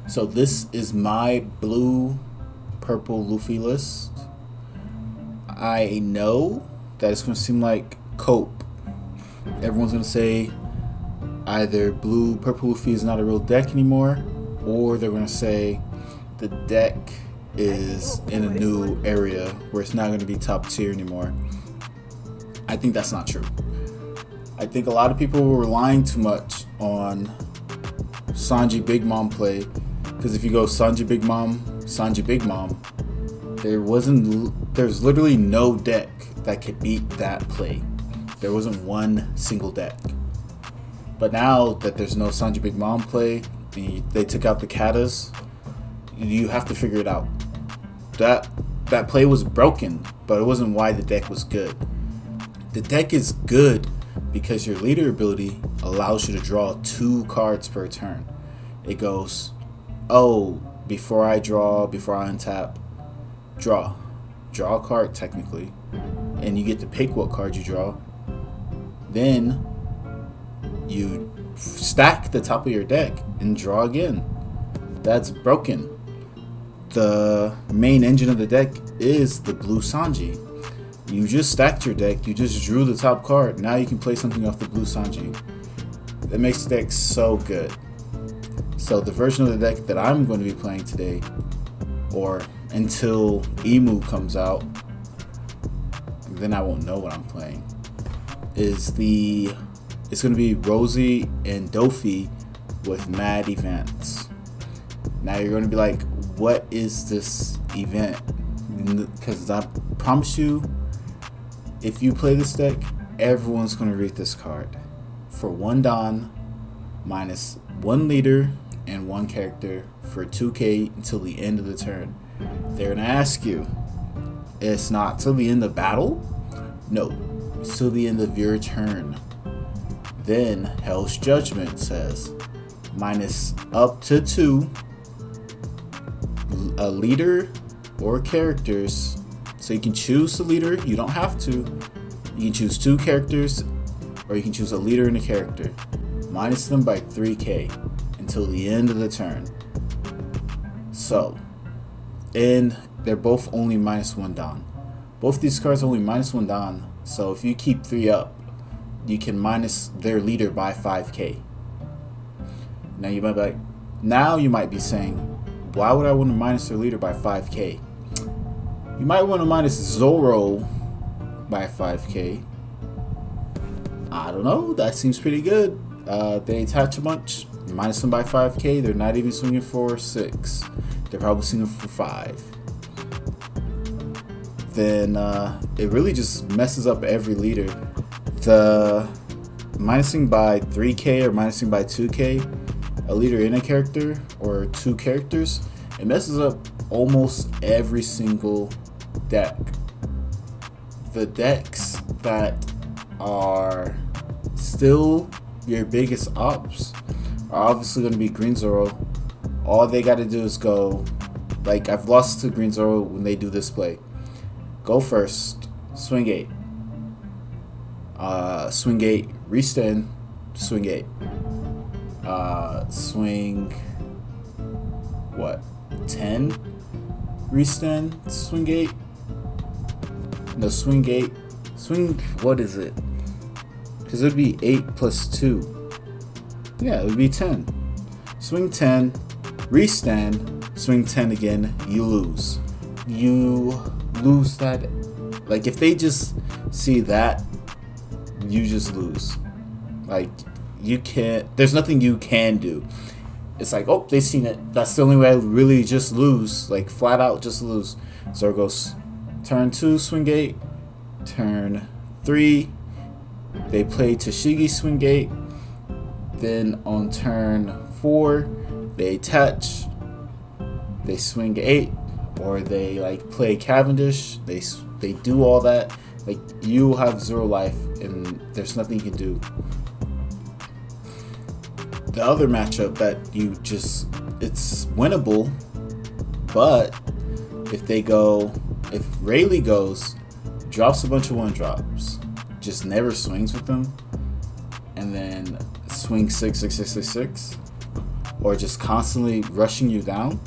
So this is my blue purple Luffy list. I know that it's going to seem like cope. Everyone's going to say either blue purple Luffy is not a real deck anymore, or they're going to say the deck is in a new area where it's not going to be top tier anymore. I think that's not true. I think a lot of people were relying too much on Sanji Big Mom play, because if you go Sanji Big Mom, there's literally no deck that could beat that play. There wasn't one single deck. But now that there's no Sanji Big Mom play, they took out the katas, you have to figure it out. That play was broken, but it wasn't why the deck was good. The deck is good because your leader ability allows you to draw 2 cards per turn. It goes, before I untap, draw a card technically, and you get to pick what card you draw. Then you stack the top of your deck and draw again. That's broken. The main engine of the deck is the blue Sanji. You just stacked your deck, you just drew the top card, now you can play something off the blue Sanji. That makes the deck so good. So the version of the deck that I'm going to be playing today, or until Emu comes out, then I won't know what I'm playing, it's going to be Rosie and Dofi with mad events. Now you're going to be like, what is this event? Because I promise you, if you play this deck, everyone's going to read this card. For 1 Don, minus 1 leader and 1 character for 2k until the end of the turn. They're going to ask you, it's not till the end of battle? No, it's till the end of your turn. Then Hell's Judgment says, minus up to 2 a leader or characters. So you can choose the leader, you don't have to. You can choose 2 characters, or you can choose a leader and a character. Minus them by 3k until the end of the turn. So, and they're both only minus 1 Don. Both these cards are only minus 1 Don, so if you keep 3 up, you can minus their leader by 5k. Now you might be saying, why would I want to minus their leader by 5k? You might want to minus Zoro by 5k. I don't know, that seems pretty good. They attach a bunch, minus them by 5k, they're not even swinging for 6. They're probably swinging for 5. Then it really just messes up every leader. The minusing by 3k or minusing by 2k a leader in a character or 2 characters, it messes up almost every single deck. The decks that are still your biggest ops are obviously going to be Green Zoro. All they got to do is go, like I've lost to Green Zoro when they do this play. Go first, swing 8. Swing 8, restand, swing 8. Swing 10? Restand, swing 8? No, swing 8. Swing, what is it? Because it would be 8 plus 2. Yeah, it would be 10. Swing 10, restand, swing 10 again, you lose. You lose that. Like, if they just see that, you just lose. Like, you can't, there's nothing you can do. It's like, they seen it. That's the only way I really just lose. Like, flat out just lose. So it goes turn 2, swing 8. Turn 3, they play Tashigi, swing 8. Then on turn 4, they attach. They swing 8. Or they, like, play Cavendish. They do all that. Like, you have 0 life, and there's nothing you can do. The other matchup that it's winnable, but if Rayleigh goes, drops a bunch of 1-drops, just never swings with them, and then swing 6, 6, 6, 6, 6, or just constantly rushing you down,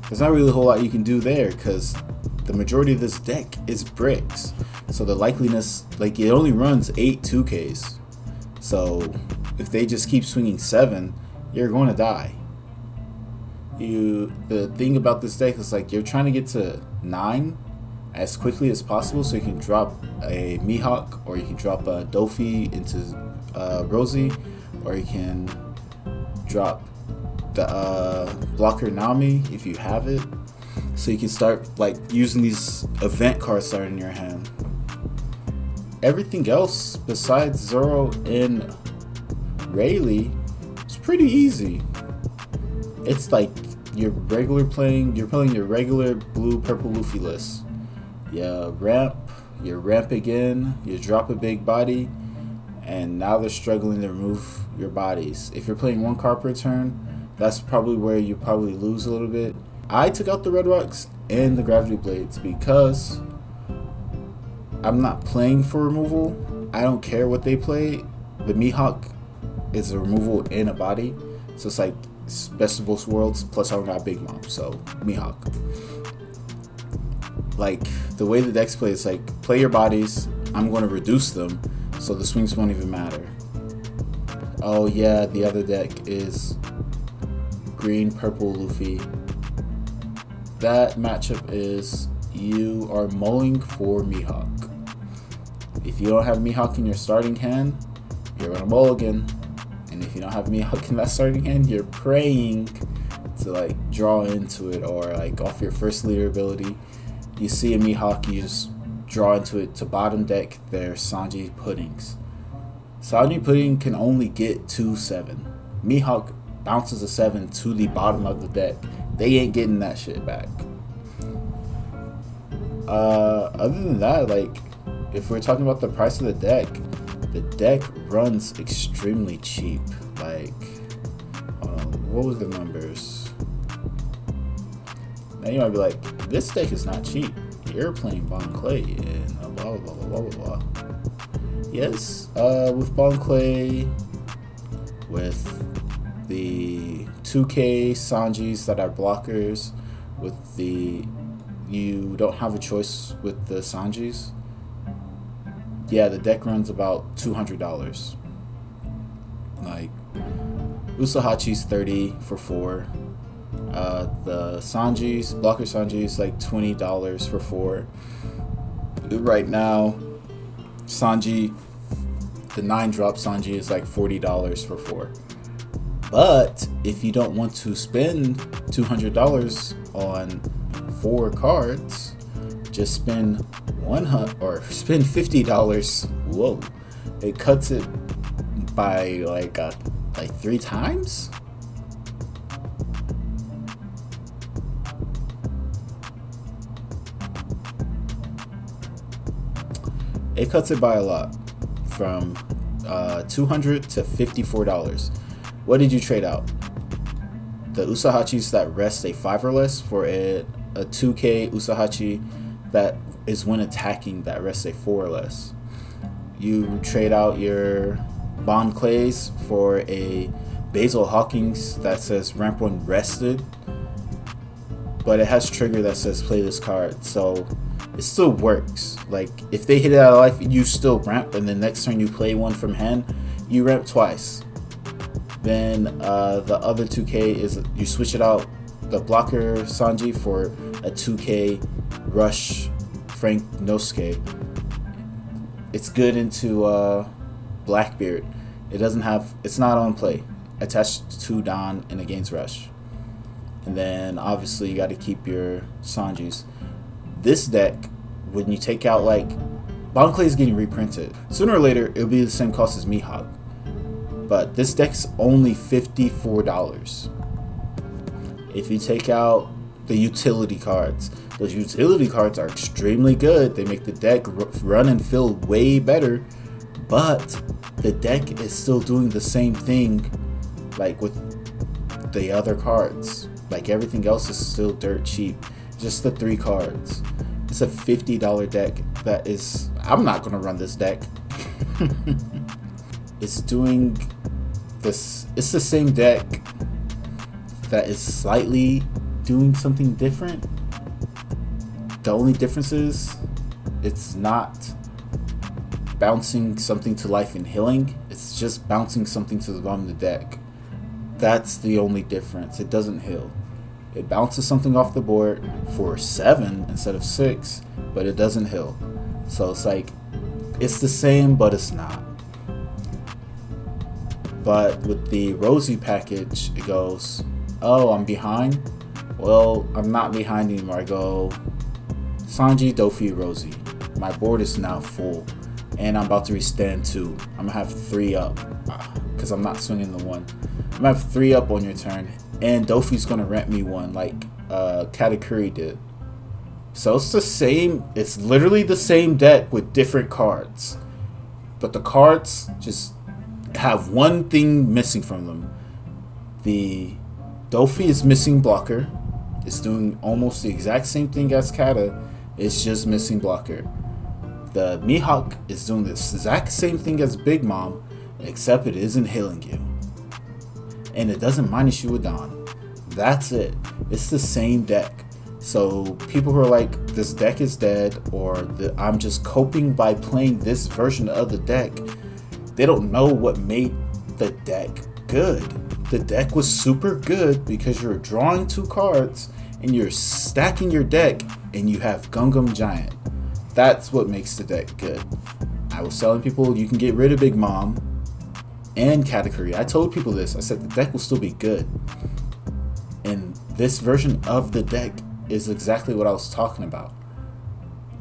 there's not really a whole lot you can do there because the majority of this deck is bricks. So the likeliness, like, it only runs 8 2Ks. So if they just keep swinging 7, you're going to die. The thing about this deck is, like, you're trying to get to 9 as quickly as possible so you can drop a Mihawk, or you can drop a Dofi into Rosie, or you can drop the blocker Nami if you have it, so you can start, like, using these event cards that are in your hand. Everything else besides Zoro and Rayleigh is pretty easy. It's like you're playing your regular blue purple Luffy list. You ramp again, you drop a big body, and now they're struggling to remove your bodies. If you're playing 1 card per turn, that's probably where you probably lose a little bit. I took out the Red Rocks and the Gravity Blades because I'm not playing for removal. I don't care what they play. The Mihawk is a removal in a body, so it's like best of both worlds, plus I got Big Mom, so Mihawk. Like, the way the decks play, it's like, play your bodies, I'm going to reduce them, so the swings won't even matter. Oh yeah, the other deck is green, purple, Luffy. That matchup is, you are mulling for Mihawk. If you don't have Mihawk in your starting hand, you're going to mulligan. And if you don't have Mihawk in that starting hand, you're praying to, like, draw into it, or, like, off your first leader ability, you see a Mihawk, you just draw into it to bottom deck their Sanji Puddings. Sanji Pudding can only get to 7. Mihawk bounces a 7 to the bottom of the deck. They ain't getting that shit back. Other than that, like, if we're talking about the price of the deck runs extremely cheap. Like, what was the numbers? Now you might be like, this deck is not cheap. You're playing Bon Clay and blah blah blah blah blah blah. Yes, with Bon Clay, with the 2K Sanjis that are blockers, with you don't have a choice with the Sanjis. Yeah, the deck runs about $200. Like, Usahachi's 30 for 4. The Sanjis, blocker Sanjis, like $20 for 4. Right now, Sanji, the 9-drop Sanji is like $40 for 4. But if you don't want to spend $200 on 4 cards, just spend spend $50. Whoa, it cuts it by like 3 times. It cuts it by a lot, from $200 to $54. What did you trade out? The Usahachis that rest a 5 or less for a 2K Usahachi that is when attacking that rests a 4 or less. You trade out your Bon Clays for a Basil Hawkins that says ramp 1 rested, but it has trigger that says play this card, so it still works. Like, if they hit it out of life, you still ramp, and then next turn you play 1 from hand, you ramp twice. Then the other 2K is you switch it out, the blocker Sanji for a 2K Rush Frank Nosuke. It's good into Blackbeard. It's not on play. Attached to Don and against Rush. And then obviously you got to keep your Sanjis. This deck, when you take out, like, Bon Clay is getting reprinted. Sooner or later, it'll be the same cost as Mihawk. But this deck's only $54. If you take out the utility cards, those utility cards are extremely good. They make the deck run and feel way better, but the deck is still doing the same thing, like with the other cards. Like, everything else is still dirt cheap. Just the 3 cards. It's a $50 deck that is... I'm not going to run this deck. It's doing this... It's the same deck that is slightly doing something different. The only difference is it's not bouncing something to life and healing. It's just bouncing something to the bottom of the deck. That's the only difference. It doesn't heal. It bounces something off the board for 7 instead of 6, but it doesn't heal. So it's like, it's the same, but it's not. But with the Rosie package, it goes, oh, I'm behind? Well, I'm not behind anymore. I go, Sanji, Dofi, Rosie. My board is now full, and I'm about to restand 2. I'm gonna have 3 up, because I'm not swinging the 1. I'm gonna have 3 up on your turn, and Dofi's gonna rent me 1 like Katakuri did. So it's the same, it's literally the same deck with different cards. But the cards just have one thing missing from them. The Dofi is missing blocker. It's doing almost the exact same thing as Kata. It's just missing blocker. The Mihawk is doing the exact same thing as Big Mom, except it isn't healing you. And it doesn't minus you a Dawn. That's it. It's the same deck. So people who are like, this deck is dead, or I'm just coping by playing this version of the deck, they don't know what made the deck good. The deck was super good because you're drawing 2 cards and you're stacking your deck and you have Gum Giant. That's what makes the deck good. I was telling people you can get rid of Big Mom and Katakuri. I told people this. I said the deck will still be good. And this version of the deck is exactly what I was talking about.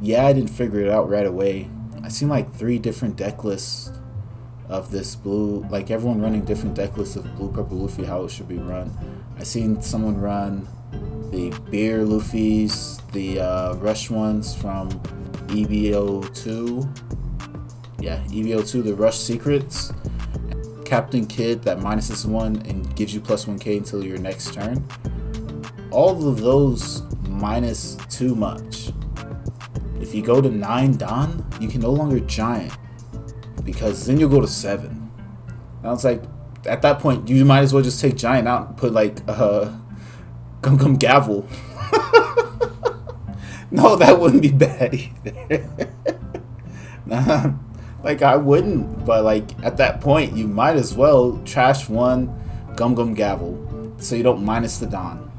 Yeah, I didn't figure it out right away. I seen like 3 different deck lists of this blue, like everyone running different deck lists of blue purple Luffy, how it should be run. I seen someone run the beer Luffys, the rush ones from EBO2. Yeah, EBO2, the rush secrets. Captain Kid that minuses 1 and gives you plus 1k until your next turn. All of those minus too much. If you go to 9 Don, you can no longer giant, because then you'll go to 7. And I was like, at that point, you might as well just take giant out and put like Gum Gavel. No, that wouldn't be bad either. Nah, like I wouldn't, but like at that point, you might as well trash 1 Gum Gavel so you don't minus the Don.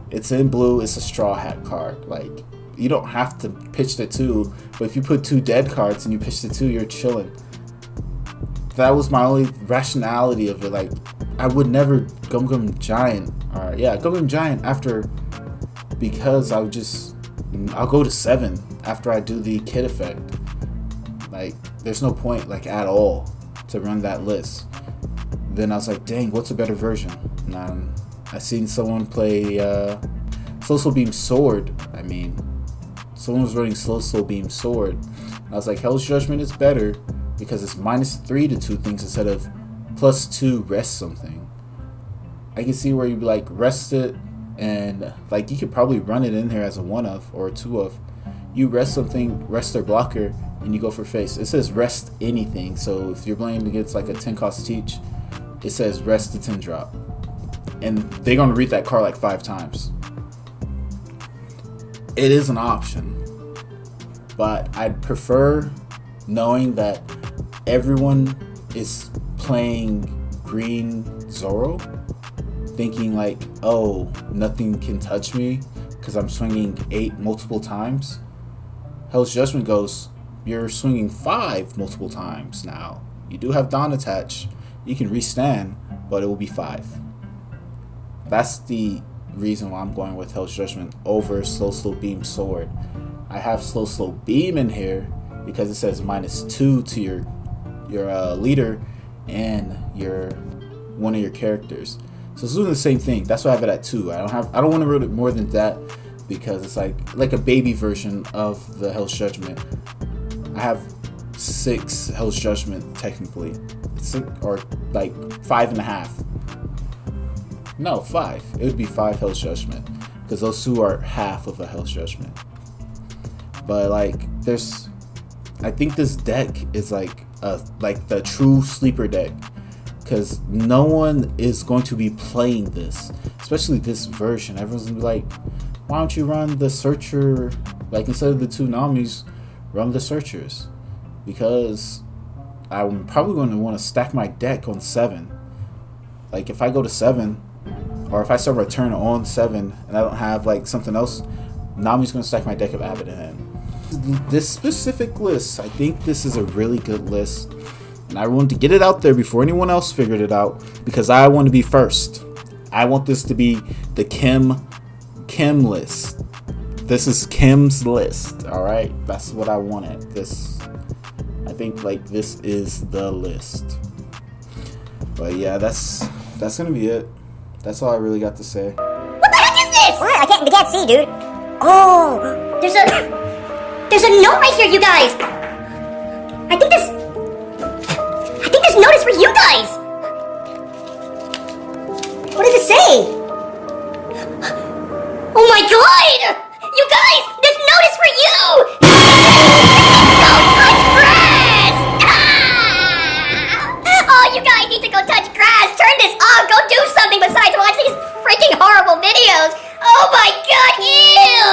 It's in blue. It's a straw hat card. Like, you don't have to pitch the 2, but if you put 2 dead cards and you pitch the 2, you're chilling. That was my only rationality of it. Like, I would never Gum Giant, or yeah, Gum Giant after, because I'll go to 7 after I do the kid effect. Like, there's no point, like, at all to run that list. Then I was like, dang, what's a better version? And I seen someone play Slow Beam Sword. I mean, someone was running Slow Beam Sword. And I was like, Hell's Judgment is better because it's -3 to 2 things instead of +2 rest something. I can see where you'd be like, rest it, and like you could probably run it in here as a 1-of or a 2-of. You rest something, rest their blocker, and you go for face. It says rest anything, so if you're playing against like a 10 cost teach, it says rest the 10 drop. And they're going to read that card like 5 times. It is an option. But I'd prefer knowing that everyone is playing green Zoro, thinking like, oh, nothing can touch me because I'm swinging 8 multiple times. Hell's Judgment goes, you're swinging 5 multiple times now. You do have Dawn attached. You can restand, but it will be 5. That's the reason why I'm going with Hell's Judgment over Slow Beam Sword. I have Slow Beam in here because it says -2 to your leader and one of your characters. So it's doing the same thing. That's why I have it at 2. I don't want to run it more than that because it's like a baby version of the Hell's Judgment. I have 6 Hell's Judgment technically, 6, or like 5.5. No, 5. It would be 5 Hell's Judgment because those 2 are half of a Hell's Judgment. But like, I think this deck is like the true sleeper deck because no one is going to be playing this, especially this version. Everyone's gonna be like, why don't you run the searcher, like instead of the 2 Namis, run the searchers? Because I'm probably going to want to stack my deck on 7. Like if I go to 7, or if I start return on 7 and I don't have like something else, Nami's going to stack my deck of Abaddon. This specific list, I think this is a really good list, and I wanted to get it out there before anyone else figured it out, because I want to be first. I want this to be the Kim list. This is Kim's list, alright? That's what I wanted. I think like this is the list. But yeah, that's gonna be it. That's all I really got to say. What the heck is this? What? I can't see, dude. Oh, there's a note right here, you guys. I think this note is for you guys. What does it say? Oh my god! You guys, this note is for you! Go touch grass! Ah! Oh, you guys need to go touch grass. Turn this off. Go do something besides watch these freaking horrible videos. Oh my god, ew!